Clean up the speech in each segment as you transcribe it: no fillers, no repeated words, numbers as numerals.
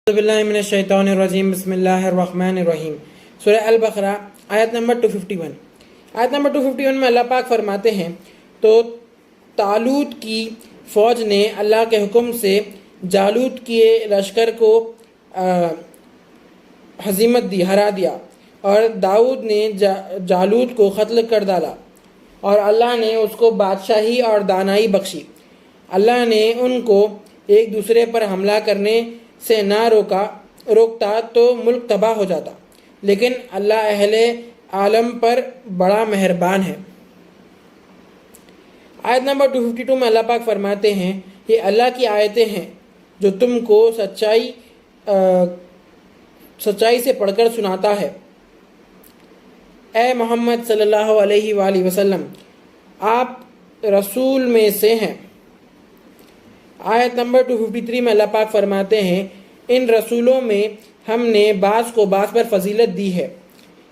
باللہ من الشیطان الرجیم بسم اللہ الرحمن الرحیم۔ سورہ البقرہ آیت نمبر 251۔ آیت نمبر 251 میں اللہ پاک فرماتے ہیں تو طالوت کی فوج نے اللہ کے حکم سے جالوت کے لشکر کو ہزیمت دی، ہرا دیا، اور داؤد نے جالوت کو قتل کر ڈالا اور اللہ نے اس کو بادشاہی اور دانائی بخشی۔ اللہ نے ان کو ایک دوسرے پر حملہ کرنے سے نہ روکتا تو ملک تباہ ہو جاتا، لیکن اللہ اہل عالم پر بڑا مہربان ہے۔ آیت نمبر 252 میں اللہ پاک فرماتے ہیں یہ اللہ کی آیتیں ہیں جو تم کو سچائی سے پڑھ کر سناتا ہے۔ اے محمد صلی اللہ علیہ وآلہ وسلم، آپ رسول میں سے ہیں۔ آیت نمبر 253 میں اللہ پاک فرماتے ہیں ان رسولوں میں ہم نے بعض کو بعض پر فضیلت دی ہے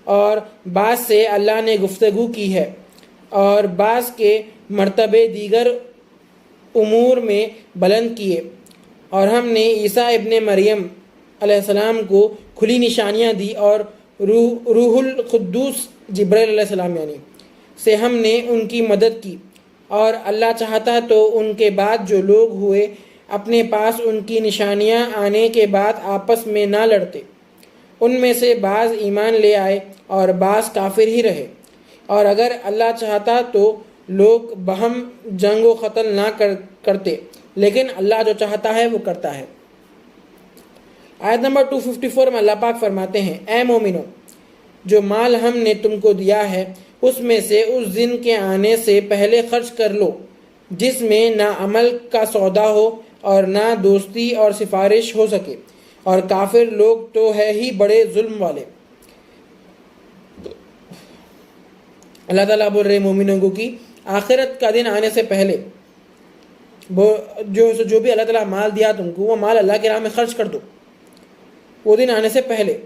اور بعض سے اللہ نے گفتگو کی ہے اور بعض کے مرتبے دیگر امور میں بلند کیے، اور ہم نے عیسیٰ ابن مریم علیہ السلام کو کھلی نشانیاں دی اور روح القدس جبرائیل علیہ السلام سے ہم نے ان کی مدد کی، اور اللہ چاہتا تو ان کے بعد جو لوگ ہوئے اپنے پاس ان کی نشانیاں آنے کے بعد آپس میں نہ لڑتے، ان میں سے بعض ایمان لے آئے اور بعض کافر ہی رہے، اور اگر اللہ چاہتا تو لوگ باہم جنگ و قتل نہ کرتے، لیکن اللہ جو چاہتا ہے وہ کرتا ہے۔ آیت نمبر 254 میں اللہ پاک فرماتے ہیں اے مومنو، جو مال ہم نے تم کو دیا ہے اس میں سے اس دن کے آنے سے پہلے خرچ کر لو جس میں نہ عمل کا سودا ہو اور نہ دوستی اور سفارش ہو سکے، اور کافر لوگ تو ہے ہی بڑے ظلم والے۔ اللہ تعالیٰ بول رہے مومنوں کو کہ آخرت کا دن آنے سے پہلے جو بھی اللہ تعالیٰ مال دیا تم کو وہ مال اللہ کے راہ میں خرچ کر دو، وہ دن آنے سے پہلے،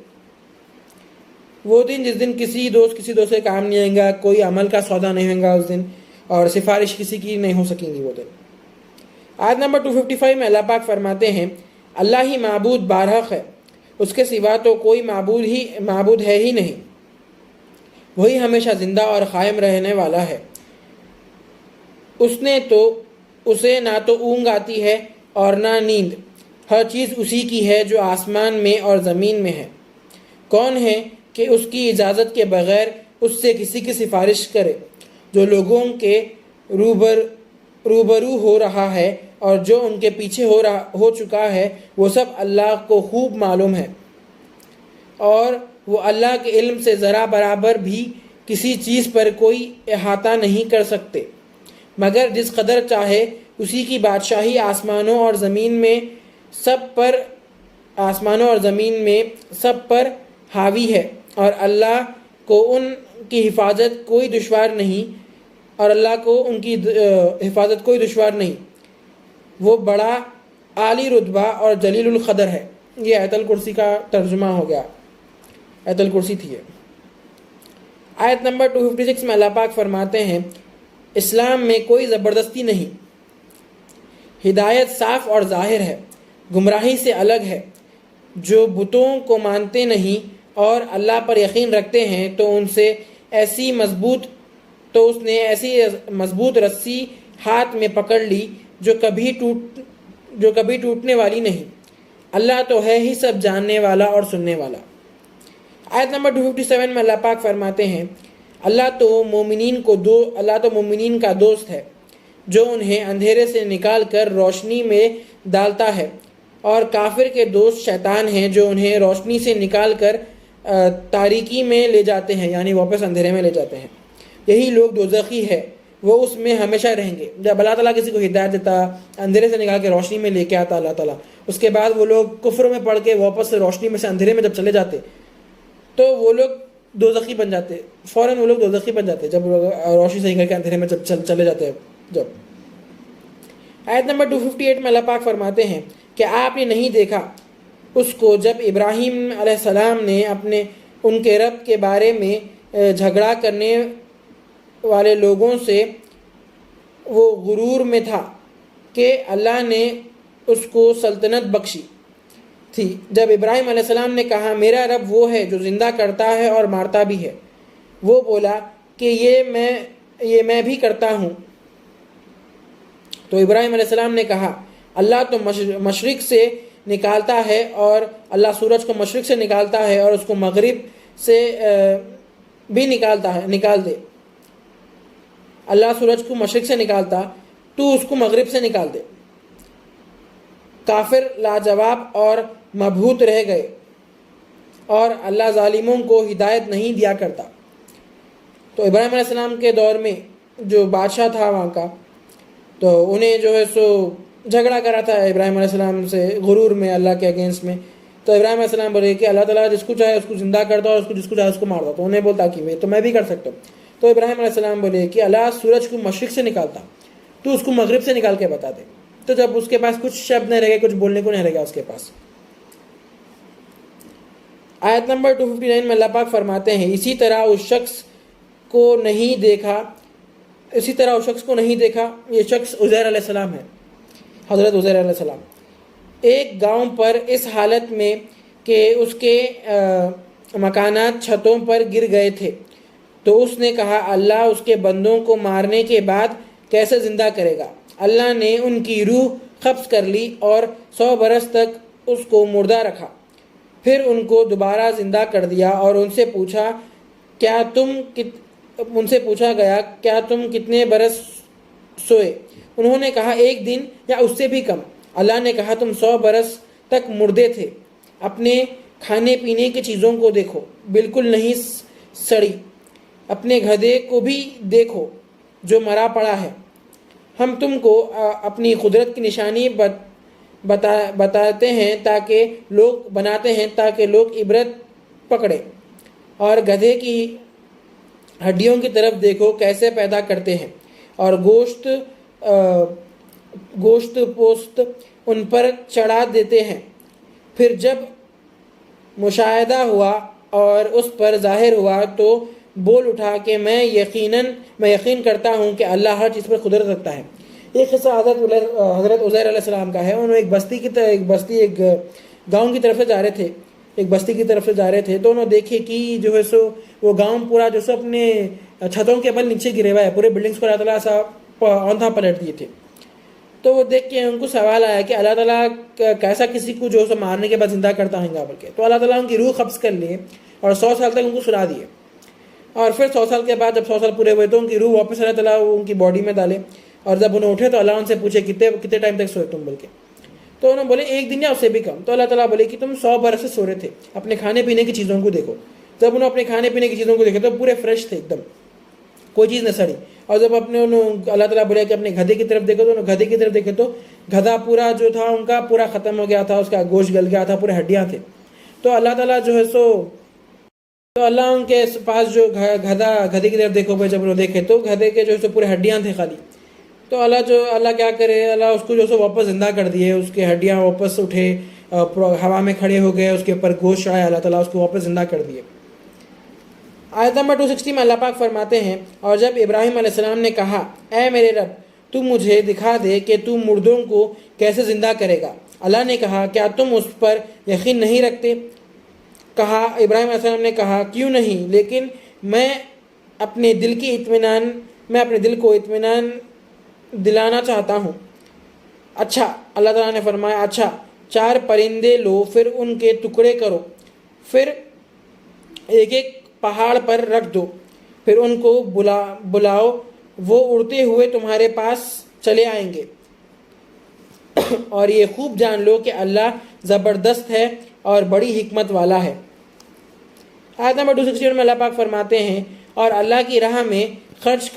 وہ دن جس دن کسی دوست سے کام نہیں آئے گا، کوئی عمل کا سودا نہیں ہوگا اس دن، اور سفارش کسی کی نہیں ہو سکیں گی وہ دن۔ آیت نمبر 255 میں اللہ پاک فرماتے ہیں اللہ ہی معبود بارحق ہے، اس کے سوا تو کوئی معبود ہے ہی نہیں، وہی ہمیشہ زندہ اور قائم رہنے والا ہے، اسے نہ تو اونگ آتی ہے اور نہ نیند، ہر چیز اسی کی ہے جو آسمان میں اور زمین میں ہے۔ کون ہے کہ اس کی اجازت کے بغیر اس سے کسی کی سفارش کرے، جو لوگوں کے روبرو ہو رہا ہے اور جو ان کے پیچھے ہو چکا ہے، وہ سب اللہ کو خوب معلوم ہے، اور وہ اللہ کے علم سے ذرا برابر بھی کسی چیز پر کوئی احاطہ نہیں کر سکتے، مگر جس قدر چاہے اسی کی بادشاہی آسمانوں اور زمین میں سب پر حاوی ہے، اور اللہ کو ان کی حفاظت کوئی دشوار نہیں، وہ بڑا عالی رتبہ اور جلیل القدر ہے۔ یہ آیت الکرسی کا ترجمہ ہو گیا، آیت الکرسی تھی۔ آیت نمبر 256 میں اللہ پاک فرماتے ہیں اسلام میں کوئی زبردستی نہیں، ہدایت صاف اور ظاہر ہے، گمراہی سے الگ ہے۔ جو بتوں کو مانتے نہیں اور اللہ پر یقین رکھتے ہیں تو اس نے ایسی مضبوط رسی ہاتھ میں پکڑ لی جو کبھی ٹوٹنے والی نہیں، اللہ تو ہے ہی سب جاننے والا اور سننے والا۔ آیت نمبر 257 میں اللہ پاک فرماتے ہیں اللہ تو مومنین کا دوست ہے جو انہیں اندھیرے سے نکال کر روشنی میں ڈالتا ہے، اور کافر کے دوست شیطان ہیں جو انہیں روشنی سے نکال کر تاریکی میں لے جاتے ہیں، یعنی واپس اندھیرے میں لے جاتے ہیں۔ یہی لوگ دوزخی ہے، وہ اس میں ہمیشہ رہیں گے۔ جب اللہ تعالیٰ کسی کو ہدایت دیتا، اندھیرے سے نکال کے روشنی میں لے کے آتا اللہ تعالیٰ، اس کے بعد وہ لوگ کفر میں پڑھ کے واپس سے روشنی میں سے اندھیرے میں جب چلے جاتے تو وہ لوگ دوزخی بن جاتے، فوراً وہ لوگ دوزخی بن جاتے جب روشنی سے نکال کے اندھیرے میں جب چلے جاتے ہیں۔ جب آیت نمبر 258 میں اللہ پاک فرماتے ہیں کہ آپ نے نہیں دیکھا اس کو جب ابراہیم علیہ السلام نے ان کے رب کے بارے میں جھگڑا کرنے والے لوگوں سے وہ غرور میں تھا کہ اللہ نے اس کو سلطنت بخشی، تھی جب ابراہیم علیہ السلام نے کہا میرا رب وہ ہے جو زندہ کرتا ہے اور مارتا بھی ہے، وہ بولا کہ یہ میں بھی کرتا ہوں۔ تو ابراہیم علیہ السلام نے کہا اللہ تو مشرق سے نکالتا ہے، اور اللہ سورج کو مشرق سے نکالتا ہے اور اس کو مغرب سے بھی نکال دے۔ اللہ سورج کو مشرق سے نکالتا، تو اس کو مغرب سے نکال دے۔ کافر لاجواب اور مبہوت رہ گئے، اور اللہ ظالموں کو ہدایت نہیں دیا کرتا۔ تو ابراہیم علیہ السلام کے دور میں جو بادشاہ تھا وہاں کا، تو انہیں جو ہے سو جھگڑا کرا تھا ابراہیم علیہ السلام سے غرور میں، اللہ کے اگینسٹ میں۔ تو ابراہیم علیہ السلام بولے کہ اللہ تعالیٰ جس کو چاہے اس کو زندہ کرتا اور جس کو چاہے اس کو مارتا، تو انہیں بولتا کہ میں بھی کر سکتا ہوں۔ تو ابراہیم علیہ السلام بولے کہ اللہ سورج کو مشرق سے نکالتا، تو اس کو مغرب سے نکال کے بتا دے۔ تو جب اس کے پاس کچھ شبد نہیں رہے، کچھ بولنے کو نہیں رہ گیا اس کے پاس۔ آیت نمبر 259 میں اللہ پاک فرماتے ہیں اسی طرح اس شخص کو نہیں دیکھا، یہ شخص عزیر علیہ السلام ہے، حضرت عزیر علیہ السلام، ایک گاؤں پر اس حالت میں کہ اس کے مکانات چھتوں پر گر گئے تھے۔ تو اس نے کہا اللہ اس کے بندوں کو مارنے کے بعد کیسے زندہ کرے گا؟ اللہ نے ان کی روح قبض کر لی اور 100 برس تک اس کو مردہ رکھا، پھر ان کو دوبارہ زندہ کر دیا، اور ان سے پوچھا گیا کیا تم کتنے برس سوئے؟ انہوں نے کہا 1 دن یا اس سے بھی کم۔ اللہ نے کہا تم 100 برس تک مردے تھے، اپنے کھانے پینے کی چیزوں کو دیکھو، بالکل نہیں سڑی، اپنے گدھے کو بھی دیکھو جو مرا پڑا ہے۔ ہم تم کو اپنی قدرت کی نشانی بتاتے ہیں تاکہ لوگ عبرت پکڑے، اور گدھے کی ہڈیوں کی طرف دیکھو کیسے پیدا کرتے ہیں، اور گوشت پوست ان پر چڑھا دیتے ہیں۔ پھر جب مشاہدہ ہوا اور اس پر ظاہر ہوا تو بول اٹھا کہ میں یقین کرتا ہوں کہ اللہ ہر چیز پر قدرت رکھتا ہے۔ یہ قصہ حضرت عزیر علیہ السلام کا ہے۔ انہوں ایک گاؤں کی طرف سے جا رہے تھے، ایک بستی کی طرف سے جا رہے تھے، تو انہوں دیکھے کہ جو ہے سو وہ گاؤں پورا جو سو اپنے چھتوں کے بل نیچے گرے ہوا ہے، پورے بلڈنگس کو اللہ تعالیٰ ایسا اوندھا پلٹ دیے تھے۔ تو وہ دیکھ کے ان کو سوال آیا کہ اللہ تعالیٰ کیسا کسی کو جو سو مارنے کے بعد زندہ کرتا ہے گا بول کے۔ تو اللہ تعالیٰ ان کی روح قبض کر لیے اور 100 سال تک ان کو سلا دیے، اور پھر 100 سال کے بعد جب 100 سال پورے ہوئے تو ان کی روح واپس اللہ تعالیٰ ان کی باڈی میں ڈالے، اور جب انہوں اٹھے تو اللہ ان سے پوچھے کتنے ٹائم تک سوئے تم بول کے۔ تو انہوں بولے 1 دن یا اس سے بھی کم۔ تو اللہ تعالیٰ بولے کہ تم 100 برس سے سو رہے تھے، اپنے کھانے پینے کی چیزوں کو دیکھو۔ جب انہوں اپنے کھانے پینے کی چیزوں کو دیکھے تو پورے فریش تھے، ایک دم کوئی چیز نہ سڑی۔ اور جب اللہ تعالیٰ بولے کہ اپنے گدھے کی طرف دیکھو، تو انہوں گدھے کی طرف دیکھے تو گدھا پورا جو تھا ان کا پورا ختم ہو گیا تھا، اس کا گوشت گل گیا تھا، پورے ہڈیاں تھے۔ تو اللہ تعالیٰ جو ہے سو تو اللہ ان کے پاس جو گدھے کی طرف دیکھو، جب انہوں دیکھے تو گدھے کے جو ہے سو پورے ہڈیاں تھے خالی۔ تو اللہ کیا کرے، اللہ اس کو جو سو واپس زندہ کر دیے، اس کے ہڈیاں واپس اٹھے، ہوا میں کھڑے ہو گئے، اس کے اوپر گوشت آیا، اللہ تعالیٰ اس کو واپس زندہ کر دیے۔ آیت نمبر 260 میں اللہ پاک فرماتے ہیں اور جب ابراہیم علیہ السلام نے کہا اے میرے رب تو مجھے دکھا دے کہ تو مردوں کو کیسے زندہ کرے گا، اللہ نے کہا کیا تم اس پر یقین نہیں رکھتے؟ کہا ابراہیم علیہ السلام نے کہا کیوں نہیں، لیکن میں اپنے دل کو اطمینان دلانا چاہتا ہوں۔ اچھا، اللہ تعالیٰ نے فرمایا اچھا 4 پرندے لو، پھر ان کے ٹکڑے کرو، پھر ایک پہاڑ پر رکھ دو، پھر ان کو بلاؤ، وہ اڑتے ہوئے تمہارے پاس چلے آئیں گے، اور یہ خوب جان لو کہ اللہ زبردست ہے اور بڑی حکمت والا ہے۔ آیت نمبر 261 میں اللہ پاک فرماتے ہیں اور اللہ کی راہ میں خرچ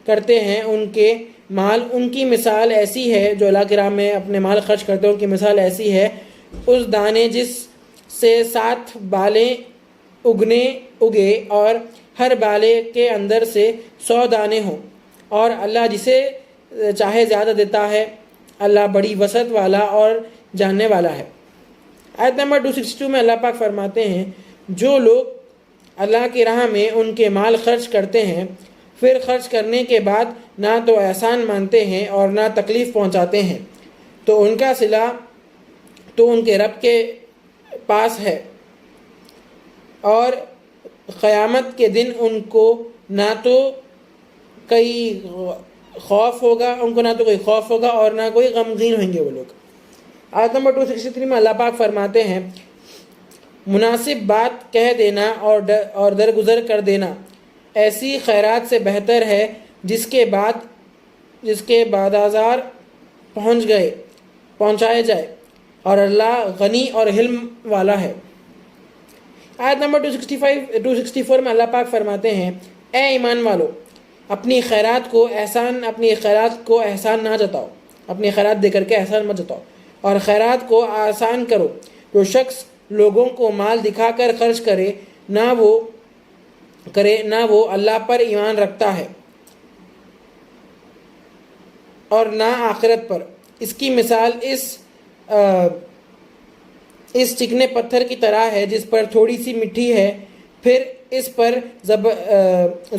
کرتے ہیں ان کے مال، ان کی مثال ایسی ہے جو اللہ کی راہ میں اپنے مال خرچ کرتے ہیں، ان کی مثال ایسی ہے اس دانے جس سے 7 بالیں اگے اور ہر بالے کے اندر سے 100 دانے ہوں، اور اللہ جسے چاہے زیادہ دیتا ہے، اللہ بڑی وسعت والا اور جاننے والا ہے۔ آیت نمبر 262 میں اللہ پاک فرماتے ہیں جو لوگ اللہ کی راہ میں ان کے مال خرچ کرتے ہیں، پھر خرچ کرنے کے بعد نہ تو احسان مانتے ہیں اور نہ تکلیف پہنچاتے ہیں، تو ان کا صلہ تو ان کے رب کے پاس ہے، اور قیامت کے دن ان کو نہ تو کوئی خوف ہوگا اور نہ کوئی غمگین ہوئیں گے وہ لوگ۔ آیت نمبر 263 میں اللہ پاک فرماتے ہیں، مناسب بات کہہ دینا اور درگزر کر دینا ایسی خیرات سے بہتر ہے جس کے بعد آزار پہنچائے جائے، اور اللہ غنی اور حلم والا ہے۔ آیت نمبر 264 میں اللہ پاک فرماتے ہیں، اے ایمان والو، اپنی خیرات کو احسان نہ جتاؤ، اپنی خیرات دے کر کے احسان مت جتاؤ، اور خیرات کو آسان کرو۔ جو شخص لوگوں کو مال دکھا کر خرچ کرے نہ وہ اللہ پر ایمان رکھتا ہے اور نہ آخرت پر، اس کی مثال اس چکنے پتھر کی طرح ہے جس پر تھوڑی سی مٹی ہے، پھر اس پر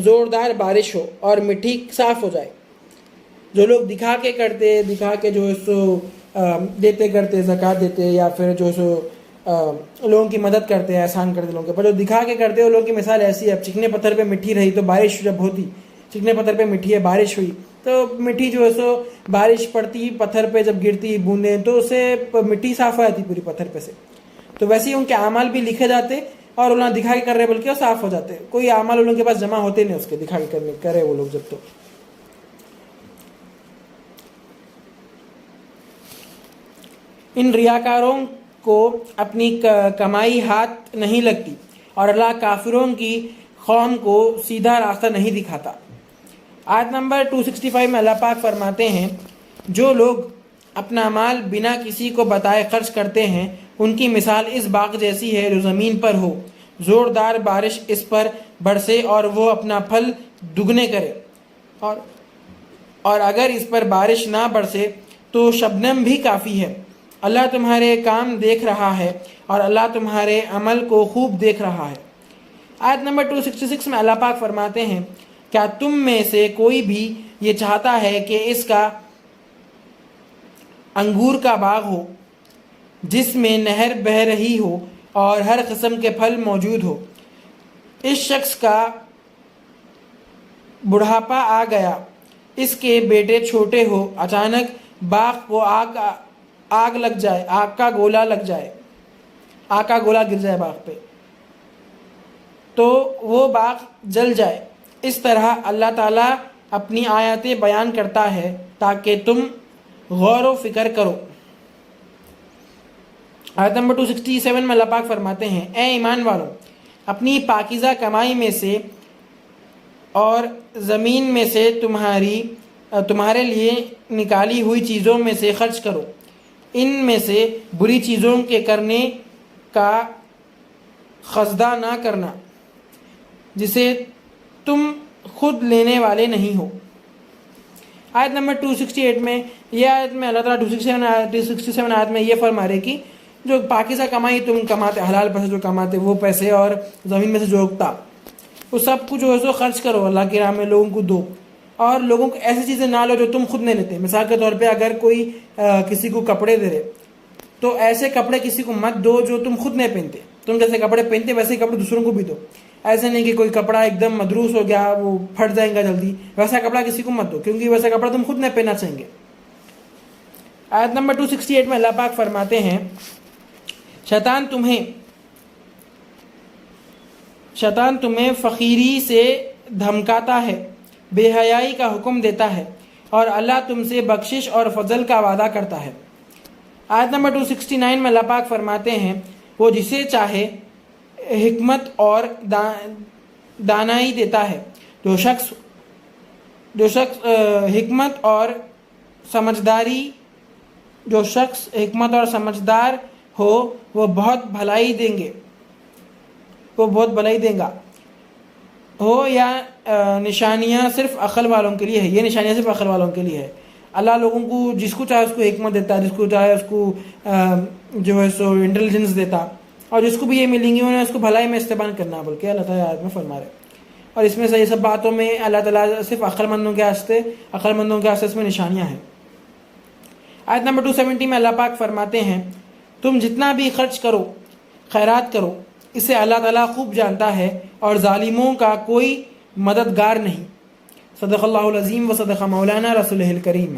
زوردار بارش ہو اور مٹی صاف ہو جائے۔ جو لوگ دکھا کے جو ہے سو دیتے کرتے، زکوٰۃ دیتے، یا پھر جو ہے سو لوگوں کی مدد کرتے ہیں، احسان کرتے لوگوں کے، پر جو دکھا کے کرتے ہیں وہ لوگوں کی مثال ایسی ہے۔ اب چکنے پتھر پہ مٹی رہی تو بارش جب ہوتی، چکنے پتھر پہ مٹی ہے، بارش ہوئی تو مٹی جو ہے سو بارش پڑتی پتھر پہ جب گرتی بوندیں تو اس سے مٹی صاف ہو جاتی پوری پتھر پہ سے۔ تو ویسے ہی ان کے اعمال بھی لکھے جاتے اور انہیں دکھا کے کر رہے بلکہ وہ صاف ہو جاتے، کوئی اعمال ان کے پاس جمع ہوتے نہیں اس کے دکھا کے کر رہے وہ لوگ جب۔ تو ان ریاکاروں کو اپنی کمائی ہاتھ نہیں لگتی، اور اللہ کافروں کی قوم کو سیدھا راستہ نہیں دکھاتا۔ آیت نمبر 265 میں اللہ پاک فرماتے ہیں، جو لوگ اپنا مال بنا کسی کو بتائے خرچ کرتے ہیں ان کی مثال اس باغ جیسی ہے جو زمین پر ہو، زوردار بارش اس پر برسے اور وہ اپنا پھل دگنے کرے، اور اگر اس پر بارش نہ برسے تو شبنم بھی کافی ہے۔ اللہ تمہارے کام دیکھ رہا ہے اور اللہ تمہارے عمل کو خوب دیکھ رہا ہے۔ آیت نمبر 266 میں اللہ پاک فرماتے ہیں، کیا تم میں سے کوئی بھی یہ چاہتا ہے کہ اس کا انگور کا باغ ہو جس میں نہر بہہ رہی ہو اور ہر قسم کے پھل موجود ہو؟ اس شخص کا بڑھاپا آ گیا، اس کے بیٹے چھوٹے ہو، اچانک باغ کو آگ لگ جائے، آگ کا گولا گر جائے باغ پہ تو وہ باغ جل جائے۔ اس طرح اللہ تعالیٰ اپنی آیاتیں بیان کرتا ہے تاکہ تم غور و فکر کرو۔ آیت نمبر 267 میں اللہ پاک فرماتے ہیں، اے ایمان والو، اپنی پاکیزہ کمائی میں سے اور زمین میں سے تمہارے لیے نکالی ہوئی چیزوں میں سے خرچ کرو، ان میں سے بری چیزوں کے کرنے کا قصدہ نہ کرنا جسے تم خود لینے والے نہیں ہو۔ آیت نمبر 268 میں یہ آیت میں اللہ تعالیٰ 267 آیت میں یہ فرما رہے کہ جو پاکیزہ کمائی تم کماتے، حلال پیسے جو کماتے وہ پیسے اور زمین میں سے جو اگتا وہ سب کچھ جو ہے سو خرچ کرو، اللہ کی راہ میں لوگوں کو دو، اور لوگوں کو ایسی چیزیں نہ لو جو تم خود نہیں لیتے۔ مثال کے طور پہ اگر کوئی کسی کو کپڑے دے رہے تو ایسے کپڑے کسی کو مت دو جو تم خود نہیں پہنتے، تم جیسے کپڑے پہنتے ویسے ہی کپڑے دوسروں کو بھی دو۔ ایسے نہیں کہ کوئی کپڑا ایک دم مدروس ہو گیا وہ پھٹ جائے گا جلدی، ویسا کپڑا کسی کو مت دو کیونکہ ویسا کپڑا تم خود نہیں پہننا چاہیں گے۔ آیت نمبر 268 میں اللہ پاک فرماتے ہیں، شیطان تمہیں فقیری سے دھمکاتا ہے، بے حیائی کا حکم دیتا ہے، اور اللہ تم سے بخشش اور فضل کا وعدہ کرتا ہے۔ آیت نمبر 269 میں اللہ پاک فرماتے ہیں، وہ جسے چاہے حکمت اور دانائی دیتا ہے۔ جو شخص حکمت اور سمجھدار ہو وہ بہت بھلائی دیں گا۔ ہو یا نشانیاں صرف عقل والوں کے لیے ہے، یہ نشانیاں صرف عقل والوں کے لیے ہے۔ اللہ لوگوں کو جس کو چاہے اس کو حکمت دیتا ہے، جس کو چاہے اس کو جو ہے سو انٹیلیجنس دیتا، اور جس کو بھی یہ ملیں گی انہیں اس کو بھلائی میں استعمال کرنا بول کے اللہ تعالیٰ آیت میں فرما رہے۔ اور اس میں سے یہ سب باتوں میں اللہ تعالیٰ صرف عقل مندوں کے واسطے اس میں نشانیاں ہیں۔ آیت نمبر 270 میں اللہ پاک فرماتے ہیں تم جتنا بھی خرچ کرو خیرات کرو اسے اللہ تعالیٰ خوب جانتا ہے اور ظالموں کا کوئی مددگار نہیں۔ صدق اللہ العظیم و صدق مولانا رسولہ الکریم۔